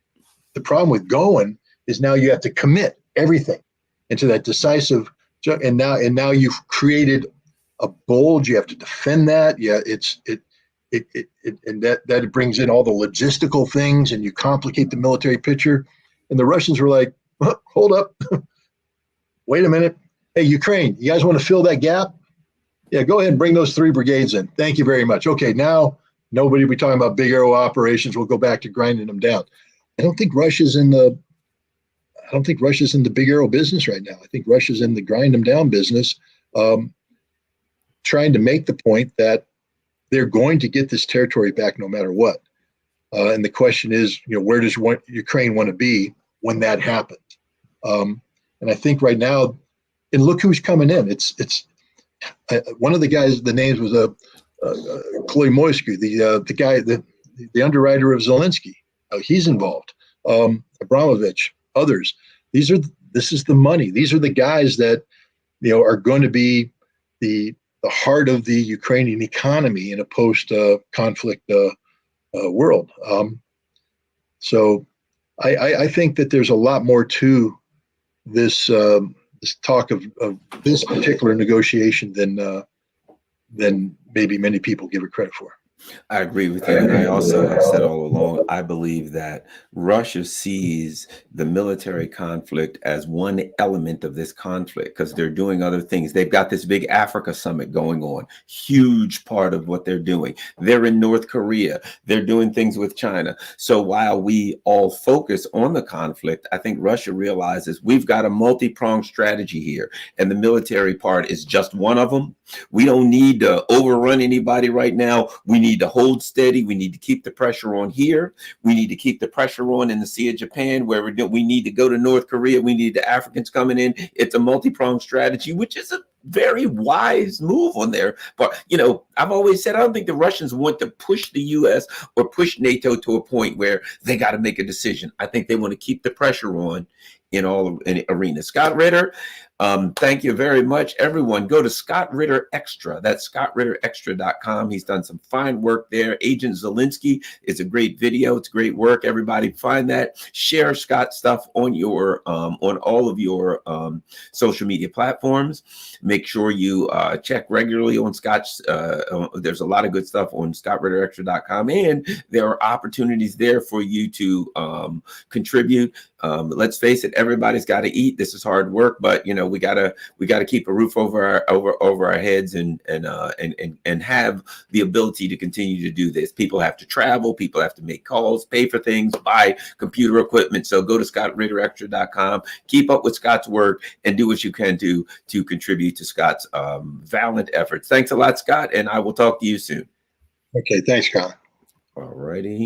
The problem with going is now you have to commit everything into that decisive. And now you've created a bulge. You have to defend that. Yeah, and that brings in all the logistical things, and you complicate the military picture. And the Russians were like, hold up, wait a minute. Hey, Ukraine, you guys want to fill that gap? Yeah, go ahead and bring those 3 brigades in. Thank you very much. Okay, now nobody will be talking about big aero operations. We'll go back to grinding them down. I don't think Russia's in the I don't think Russia's in the big arrow business right now. I think Russia's in the grind them down business, trying to make the point that they're going to get this territory back no matter what. And the question is, where does Ukraine want to be when that happens? And I think right now, and look who's coming in. It's one of the guys. The names was Kolomoisky, the guy, the underwriter of Zelensky. He's involved. Abramovich, others. This is the money. These are the guys that are going to be the heart of the Ukrainian economy in a post-conflict world. So I think that there's a lot more to this talk of this particular negotiation than maybe many people give it credit for. I agree with you. And I also have said all along, I believe that Russia sees the military conflict as one element of this conflict because they're doing other things. They've got this big Africa summit going on, huge part of what they're doing. They're in North Korea. They're doing things with China. So while we all focus on the conflict, I think Russia realizes we've got a multi-pronged strategy here, and the military part is just one of them. We don't need to overrun anybody right now. We need to hold steady. We need to keep the pressure on here. We need to keep the pressure on in the Sea of Japan, where we need to go to North Korea. We need the Africans coming in. It's a multi-pronged strategy, which is a very wise move on there. But, I've always said, I don't think the Russians want to push the U.S. or push NATO to a point where they got to make a decision. I think they want to keep the pressure on in all arenas. Scott Ritter, thank you very much. Everyone, go to Scott Ritter Extra. That's scottritterextra.com. He's done some fine work there. Agent Zelensky is a great video. It's great work. Everybody find that. Share Scott's stuff on your on all of your social media platforms. Make sure you check regularly on Scott's. There's a lot of good stuff on scottritterextra.com, and there are opportunities there for you to contribute. Let's face it, everybody's got to eat. This is hard work, but we gotta keep a roof over our heads and have the ability to continue to do this. People have to travel, people have to make calls, pay for things, buy computer equipment. So go to scottritterextra.com, keep up with Scott's work, and do what you can do to contribute to Scott's valiant efforts. Thanks a lot, Scott, and I will talk to you soon. Okay, thanks, Colin. All righty.